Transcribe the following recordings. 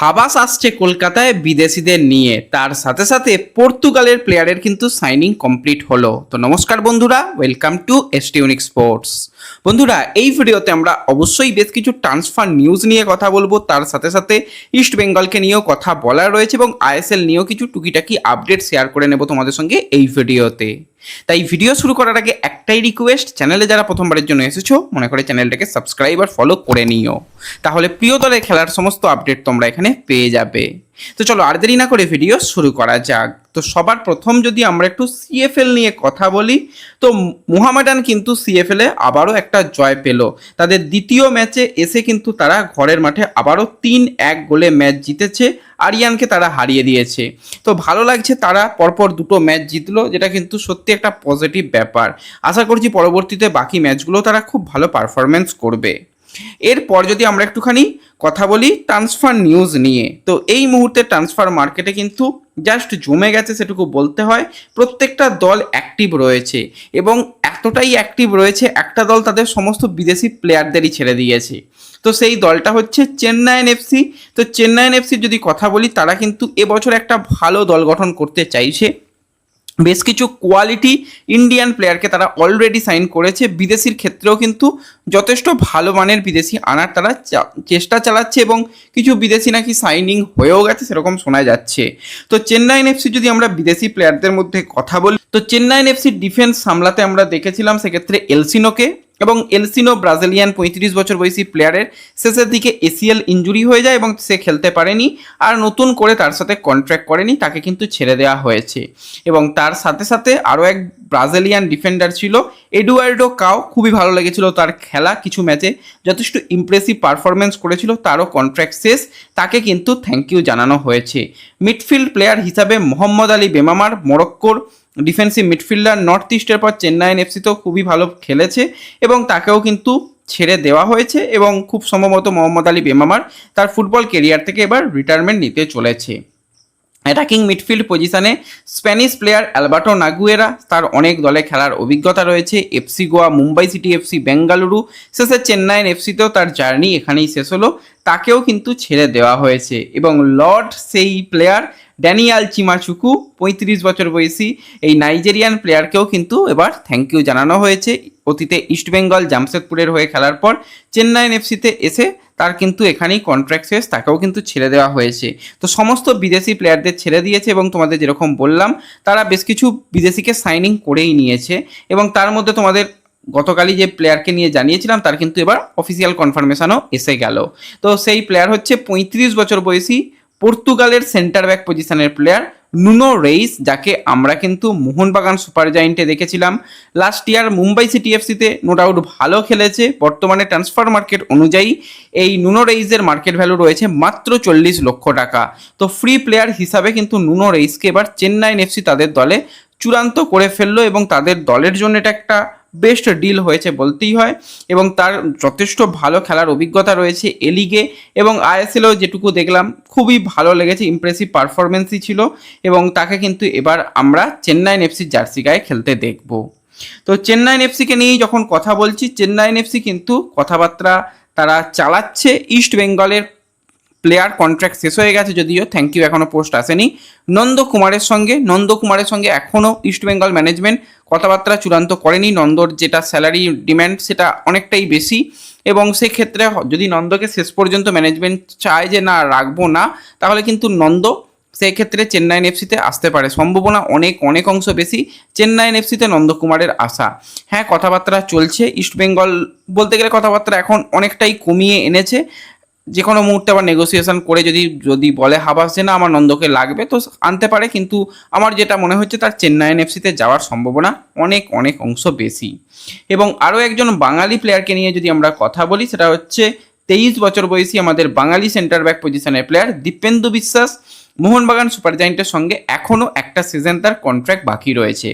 Habas আসছে কলকাতায় বিদেশিদের নিয়ে, তার সাথে সাথে পর্তুগালের প্লেয়ারের কিন্তু সাইনিং কমপ্লিট হলো। তো নমস্কার বন্ধুরা, ওয়েলকাম টু এসটিউনিক স্পোর্টস। বন্ধুরা, এই ভিডিওতে আমরা অবশ্যই বেশ কিছু ট্রান্সফার নিউজ নিয়ে কথা বলবো, তার সাথে সাথে ইস্ট বেঙ্গলকে নিয়েও কথা বলার রয়েছে এবং আইএসএল নিয়েও কিছু টুকিটাকি আপডেট শেয়ার করে নেব তোমাদের সঙ্গে এই ভিডিওতে। তাই ভিডিও শুরু করার আগে একটাই রিকোয়েস্ট, চ্যানেলে যারা প্রথমবারের জন্য এসেছো মনে করে চ্যানেলটাকে সাবস্ক্রাইব আর ফলো করে নিও, তাহলে প্রিয় দলের খেলার সমস্ত আপডেট তোমরা এখানে পেয়ে যাবে। তো চলো আর দেরি না করে ভিডিও শুরু করা যাক। তো সবার প্রথম যদি আমরা একটু সিএফএল নিয়ে কথা বলি, তো মোহামেডান কিন্তু সিএফএল এ আবারও একটা জয় পেল। তাদের দ্বিতীয় ম্যাচে এসে কিন্তু তারা ঘরের মাঠে আবারও 3-1 গোলে ম্যাচ জিতেছে, আরিয়ানকে তারা হারিয়ে দিয়েছে। তো ভালো লাগছে, তারা পরপর দুটো ম্যাচ জিতলো, যেটা কিন্তু সত্যি একটা পজিটিভ ব্যাপার। আশা করছি পরবর্তীতে বাকি ম্যাচগুলো তারা খুব ভালো পারফরমেন্স করবে। এরপর যদি আমরা একটুখানি কথা বলি ট্রান্সফার নিউজ নিয়ে, তো এই মুহূর্তে ট্রান্সফার মার্কেটে কিন্তু জাস্ট জমে গেছে সেটুকু বলতে হয়। প্রত্যেকটা দল অ্যাক্টিভ রয়েছে এবং এতটাই অ্যাক্টিভ রয়েছে, একটা দল তাদের সমস্ত বিদেশি প্লেয়ারদেরই ছেড়ে দিয়েছে। তো সেই দলটা হচ্ছে চেন্নাইন এফসি। তো চেন্নাইন এফসির যদি কথা বলি, তারা কিন্তু এবছর একটা ভালো দল গঠন করতে চাইছে। বেশ কিছু কোয়ালিটি ইন্ডিয়ান প্লেয়ারকে তারা অলরেডি সাইন করেছে। বিদেশির ক্ষেত্রেও কিন্তু যথেষ্ট ভালো মানের বিদেশি আনার তারা চেষ্টা চালাচ্ছে এবং কিছু বিদেশি নাকি সাইনিং হয়েও গেছে সেরকম শোনা যাচ্ছে। তো চেন্নাইন এফসি যদি আমরা বিদেশি প্লেয়ারদের মধ্যে কথা বলি, তো চেন্নাইন এফসির ডিফেন্স সামলাতে আমরা দেখেছিলাম সেক্ষেত্রে এলসিনোকে, এবং এলসিনো ব্রাজিলিয়ান 35 বছর বয়সী প্লেয়ারের শেষের দিকে এসিএল ইঞ্জুরি হয়ে যায় এবং সে খেলতে পারেনি, আর নতুন করে তার সাথে কন্ট্রাক্ট করেনি, তাকে কিন্তু ছেড়ে দেওয়া হয়েছে। এবং তার সাথে সাথে আরও এক ব্রাজিলিয়ান ডিফেন্ডার ছিল এডুয়ার্ডো কাও, খুবই ভালো লেগেছিল তার খেলা, কিছু ম্যাচে যথেষ্ট ইমপ্রেসিভ পারফরমেন্স করেছিল, তারও কন্ট্রাক্ট শেষ, তাকে কিন্তু থ্যাংক ইউ জানানো হয়েছে। মিডফিল্ড প্লেয়ার হিসাবে মোহাম্মদ আলী বেমামার, মরক্কোর ডিফেন্সিভ মিডফিল্ডার, নর্থ ইস্টের পর চেন্নাইন এফসিতেও খুবই ভালো খেলেছে এবং তাকেও কিন্তু ছেড়ে দেওয়া হয়েছে এবং খুব সম্ভবত মোহাম্মদ আলী বেমামার তার ফুটবল কেরিয়ার থেকে এবার রিটায়ারমেন্ট নিতে চলেছে। অ্যাটাকিং মিডফিল্ড পজিশনে স্প্যানিশ প্লেয়ার অ্যালবার্টো নাগুয়েরা, তার অনেক দলে খেলার অভিজ্ঞতা রয়েছে, FC Goa, Mumbai city FC, Bengaluru, শেষে চেন্নাইন এফসিতেও তার জার্নি এখানেই শেষ হলো, তাকেও কিন্তু ছেড়ে দেওয়া হয়েছে। এবং লর্ড সেই প্লেয়ার ড্যানিয়াল চিমাচুকু, 35 বছর বয়সী এই নাইজেরিয়ান প্লেয়ারকেও কিন্তু এবার থ্যাংক ইউ জানানো হয়েছে। অতীতে ইস্টবেঙ্গল জামশেদপুরের হয়ে খেলার পর চেন্নাইন এফসিতে এসে তার কিন্তু এখানেই কন্ট্রাক্ট শেষ, তাকেও কিন্তু ছেড়ে দেওয়া হয়েছে। তো সমস্ত বিদেশি প্লেয়ারদের ছেড়ে দিয়েছে এবং তোমাদের যেরকম বললাম, তারা বেশ কিছু বিদেশিকে সাইনিং করেই নিয়েছে এবং তার মধ্যে তোমাদের গতকালই যে প্লেয়ারকে নিয়ে জানিয়েছিলাম তার কিন্তু এবার অফিসিয়াল কনফার্মেশনও এসে গেল। তো সেই প্লেয়ার হচ্ছে 35 বছর বয়সী পর্তুগালের সেন্টার ব্যাক পজিশনের প্লেয়ার নুনো রেইস, যাকে আমরা কিন্তু মোহনবাগান সুপার জায়েন্টে দেখেছিলাম লাস্ট ইয়ার। মুম্বাই সিটি এফসিতে নো ডাউট ভালো খেলেছে। বর্তমানে ট্রান্সফার মার্কেট অনুযায়ী এই নুনো রেইসের মার্কেট ভ্যালু রয়েছে মাত্র 40 লক্ষ টাকা। তো ফ্রি প্লেয়ার হিসাবে কিন্তু নুনো রেইসকে এবার চেন্নাইন এফসি তাদের দলে চূড়ান্ত করে ফেললো এবং তাদের দলের জন্য এটা একটা বেস্ট ডিল হয়েছে বলতেই হয়। এবং তার যথেষ্ট ভালো খেলার অভিজ্ঞতা রয়েছে এ লিগে এবং আইএসএলও যেটুকু দেখলাম খুবই ভালো লেগেছে, ইমপ্রেসিভ পারফরমেন্সই ছিল এবং তাকে কিন্তু এবার আমরা চেন্নাইন এফসির জার্সি গায়ে খেলতে দেখব। তো চেন্নাইন এফসিকে নিয়েই যখন কথা বলছি, চেন্নাইন এফসি কিন্তু কথাবার্তা তারা চালাচ্ছে। ইস্ট বেঙ্গলের প্লেয়ার কন্ট্রাক্ট শেষ হয়ে গেছে, যদিও থ্যাংক ইউ এখনও পোস্ট আসেনি নন্দকুমারের সঙ্গে এখনও ইস্টবেঙ্গল ম্যানেজমেন্ট কথাবার্তা চূড়ান্ত করেনি। নন্দর যেটা স্যালারি ডিম্যান্ড সেটা অনেকটাই বেশি এবং সেক্ষেত্রে যদি নন্দকে শেষ পর্যন্ত ম্যানেজমেন্ট চায় যে না রাখবো না, তাহলে কিন্তু নন্দ সেক্ষেত্রে চেন্নাইন এফসিতে আসতে পারে, সম্ভাবনা অনেক অনেক অংশ বেশি চেন্নাইন এফসিতে নন্দকুমারের আশা। হ্যাঁ, কথাবার্তা চলছে, ইস্টবেঙ্গল বলতে গেলে কথাবার্তা এখন অনেকটাই কমিয়ে এনেছে। যে কোনো মুহূর্তে আবার নেগোসিয়েশন করে যদি বলে হাবাস যে না আমার নন্দকে লাগবে, তো আনতে পারে, কিন্তু আমার যেটা মনে হচ্ছে তার চেন্নাইন এফসিতে যাওয়ার সম্ভাবনা অনেক অনেক অংশ বেশি। এবং আরও একজন বাঙালি প্লেয়ারকে নিয়ে যদি আমরা কথা বলি, সেটা হচ্ছে 23 বছর বয়সী আমাদের বাঙালি সেন্টার ব্যাক পজিশনের প্লেয়ার দীপেন্দু বিশ্বাস। মোহনবাগান সুপার জায়েন্টের সঙ্গে এখনও একটা সিজন তার কন্ট্রাক্ট বাকি রয়েছে।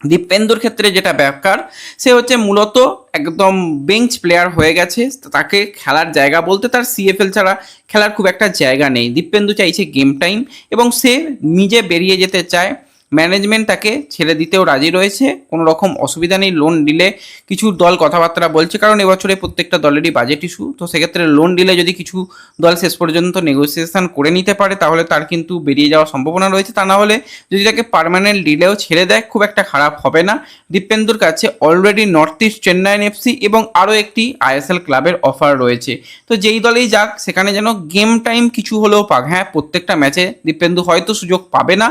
দীপেন্দুর ক্ষেত্রে যেটা ব্যাপার, সে হচ্ছে মূলত একদম বেঞ্চ প্লেয়ার হয়ে গেছে, তাকে খেলার জায়গা বলতে তার সিএফএল ছাড়া খেলার খুব একটা জায়গা নেই। দীপেন্দু চাইছে গেম টাইম এবং সে নিজে বেরিয়ে যেতে চায়। ম্যানেজমেন্ট তাকে ছেড়ে দিতেও রাজি রয়েছে, কোনো রকম অসুবিধা নেই। লোন দিলে কিছু দল কথাবার্তা বলছে, কারণ এবছরে প্রত্যেকটা দলেরই বাজেট ইস্যু, তো সেক্ষেত্রে লোন দিলে যদি কিছু দল শেষ পর্যন্ত নেগোসিয়েশন করে নিতে পারে তাহলে তার কিন্তু বেরিয়ে যাওয়ার সম্ভাবনা রয়েছে। তা না হলে যদি তাকে পার্মানেন্ট ডিলেও ছেড়ে দেয় খুব একটা খারাপ হবে না। দীপেন্দুর কাছে already north east Chennaiyin FC এবং আরও একটি আইএসএল ক্লাবের অফার রয়েছে। তো যেই দলেই যাক সেখানে যেন গেম টাইম কিছু হলেও পাক। হ্যাঁ, প্রত্যেকটা ম্যাচে দীপেন্দু হয়তো সুযোগ পাবে না,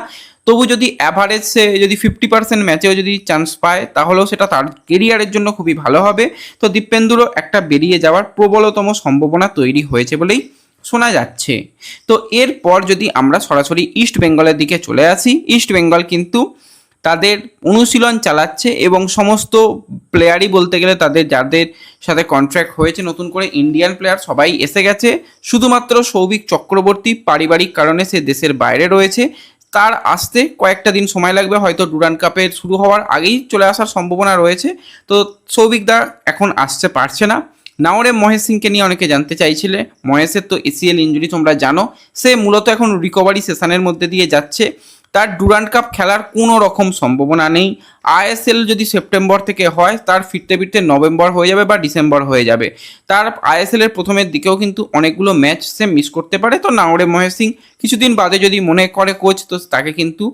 তবু যদি অ্যাভারেজ সে যদি 50% ম্যাচেও যদি চান্স পায় তাহলেও সেটা তার কেরিয়ারের জন্য খুবই ভালো হবে। তো দীপেন্দুরও একটা বেরিয়ে যাওয়ার প্রবলতম সম্ভাবনা তৈরি হয়েছে বলেই শোনা যাচ্ছে। তো এরপর যদি আমরা সরাসরি ইস্ট বেঙ্গলের দিকে চলে আসি, ইস্ট বেঙ্গল কিন্তু তাদের অনুশীলন চালাচ্ছে এবং সমস্ত প্লেয়ারই বলতে গেলে তাদের যাদের সাথে কন্ট্রাক্ট হয়েছে নতুন করে ইন্ডিয়ান প্লেয়ার সবাই এসে গেছে। শুধুমাত্র সৌভিক চক্রবর্তী পারিবারিক কারণে সে দেশের বাইরে রয়েছে, তার আসতে কয়েকটা দিন সময় লাগবে, হয়তো ডুরান্ড কাপের শুরু হওয়ার আগেই চলে আসার সম্ভাবনা রয়েছে। তো সৌভিক দা এখন আসতে পারছে না। নাওরে মহেশ সিংকে নিয়ে অনেকে জানতে চাইছিলে। মহেশের তো এসিএল ইঞ্জুরি তোমরা জানো, সে মূলত এখন রিকভারি সেশনের মধ্যে দিয়ে যাচ্ছে, তার ডুরান্ড কাপ খেলার কোনো রকম সম্ভাবনা নেই। আইএসএল যদি সেপ্টেম্বর থেকে হয় তার ফিরতে ফিরতে নভেম্বর হয়ে যাবে বা ডিসেম্বর হয়ে যাবে। তার আইএসএল এর প্রথমের দিকেও কিন্তু অনেকগুলো ম্যাচ সে মিস করতে পারে। তো নাওরে মহেশ সিং কিছুদিন বাদে যদি মনে করে কোচ, তো তাকে কিন্তু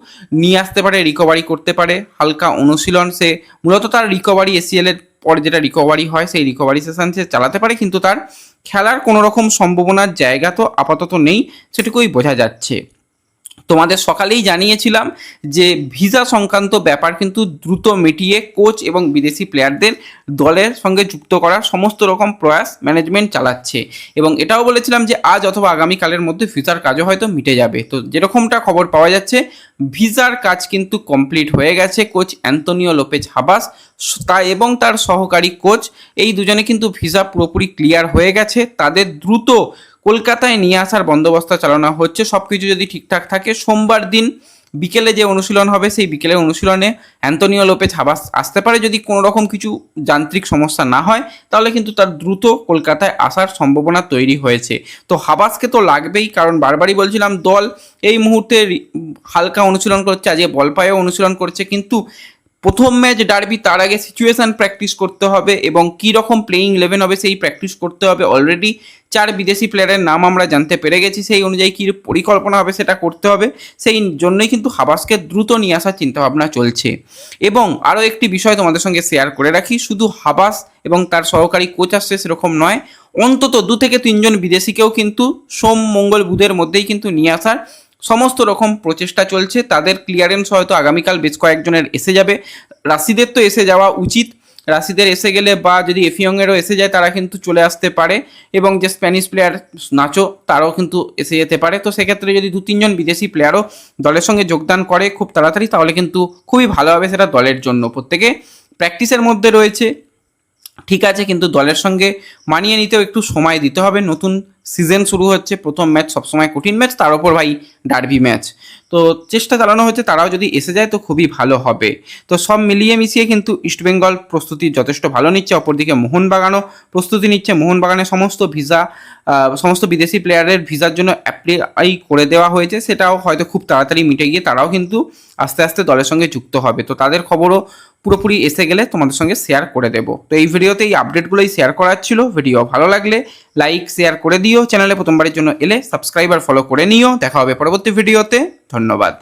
নিয়ে আসতে পারে, রিকভারি করতে পারে, হালকা অনুশীলন সে মূলত তার রিকভারি এসিএল এর পরে যেটা রিকভারি হয় সেই রিকভারি সেশন সে চালাতে পারে, কিন্তু তার খেলার কোনো রকম সম্ভাবনার জায়গা তো আপাতত নেই, সেটুকুই বোঝা যাচ্ছে। তোমাদের সকালেই জানিয়েছিলাম যে ভিসা সংক্রান্ত ব্যাপার কিন্তু দ্রুত মিটিয়ে কোচ এবং বিদেশি প্লেয়ারদের দলের সঙ্গে যুক্ত করার সমস্ত রকম প্রয়াস ম্যানেজমেন্ট চালাচ্ছে, এবং এটাও বলেছিলাম যে আজ অথবা আগামীকালের মধ্যে ভিসার কাজও হয়তো মিটে যাবে। তো যেরকমটা খবর পাওয়া যাচ্ছে ভিসার কাজ কিন্তু কমপ্লিট হয়ে গেছে। কোচ অ্যান্তোনিও লোপেজ হাবাস এবং তার সহকারী কোচ এই দুজনে কিন্তু ভিসা পুরোপুরি ক্লিয়ার হয়ে গেছে। তাদের দ্রুত কলকাতায় নিয়ে আসার বন্দোবস্ত চালানো হচ্ছে। সব কিছু যদি ঠিকঠাক থাকে সোমবার দিন বিকেলে যে অনুশীলন হবে সেই বিকেলের অনুশীলনে অ্যান্তোনিও লোপেজ হাবাস আসতে পারে। যদি কোনো রকম কিছু যান্ত্রিক সমস্যা না হয় তাহলে কিন্তু তার দ্রুত কলকাতায় আসার সম্ভাবনা তৈরি হয়েছে। তো হাবাসকে তো লাগবেই, কারণ বারবারই বলছিলাম দল এই মুহূর্তে হালকা অনুশীলন করছে, আজকে বল পায়েও অনুশীলন করছে, কিন্তু প্রথম ম্যাচ ডার্বি, তার আগে সিচুয়েশান প্র্যাকটিস করতে হবে এবং কী রকম প্লেয়িং 11 হবে সেই প্র্যাকটিস করতে হবে। অলরেডি 4 বিদেশি প্লেয়ারের নাম আমরা জানতে পেরে গেছি, সেই অনুযায়ী কী পরিকল্পনা হবে সেটা করতে হবে। সেই জন্যই কিন্তু হাবাসকে দ্রুত নিয়ে আসার চিন্তাভাবনা চলছে। এবং আরও একটি বিষয় তোমাদের সঙ্গে শেয়ার করে রাখি, শুধু হাবাস এবং তার সহকারী কোচ আসছে সেরকম নয়, অন্তত 2 থেকে 3 জন বিদেশিকেও কিন্তু সোম মঙ্গল বুধের মধ্যেই কিন্তু নিয়ে আসার সমস্ত রকম প্রচেষ্টা চলছে। তাদের ক্লিয়ারেন্স হয়তো আগামীকাল বেশ কয়েকজনের এসে যাবে। রাশিদের তো এসে যাওয়া উচিত, রাশিদের এসে গেলে বা যদি এফিয়ংয়েরও এসে যায় তারা কিন্তু চলে আসতে পারে, এবং যে স্প্যানিশ প্লেয়ার নাচো তারাও কিন্তু এসে যেতে পারে। তো সেক্ষেত্রে যদি 2-3 জন বিদেশি প্লেয়ারও দলের সঙ্গে যোগদান করে খুব তাড়াতাড়ি তাহলে কিন্তু খুবই ভালো হবে সেটা দলের জন্য। প্রত্যেকে প্র্যাকটিসের মধ্যে রয়েছে ঠিক আছে, কিন্তু দলের সঙ্গে মানিয়ে নিতেও একটু সময় দিতে হবে। নতুন সিজন শুরু হচ্ছে, প্রথম ম্যাচ সবসময় কঠিন ম্যাচ, তার উপর ভাই ডার্বি ম্যাচ। তো চেষ্টা চালানো হচ্ছে, তারাও যদি এসে যায় তো খুবই ভালো হবে। তো সব মিলিয়ে মিশিয়ে কিন্তু ইস্টবেঙ্গল প্রস্তুতি যথেষ্ট ভালো নিচ্ছে। অপরদিকে মোহনবাগানও প্রস্তুতি নিচ্ছে। মোহনবাগানের সমস্ত বিদেশি প্লেয়ারের ভিসার জন্য অ্যাপ্লাই করে দেওয়া হয়েছে, সেটাও হয়তো খুব তাড়াতাড়ি মিটে গিয়ে তারাও কিন্তু আস্তে আস্তে দলের সঙ্গে যুক্ত হবে। তো তাদের খবরও পুরোপুরি এসে গেলে তোমাদের সঙ্গে শেয়ার করে দেবো। তো এই ভিডিওতে এই আপডেটগুলোই শেয়ার করার ছিল। ভিডিও ভালো লাগলে লাইক শেয়ার করে দিও, চ্যানেলে প্রথমবারের জন্য এলে সাবস্ক্রাইব আর ফলো করে নিও। দেখা হবে পরবর্তী ভিডিওতে, ধন্যবাদ।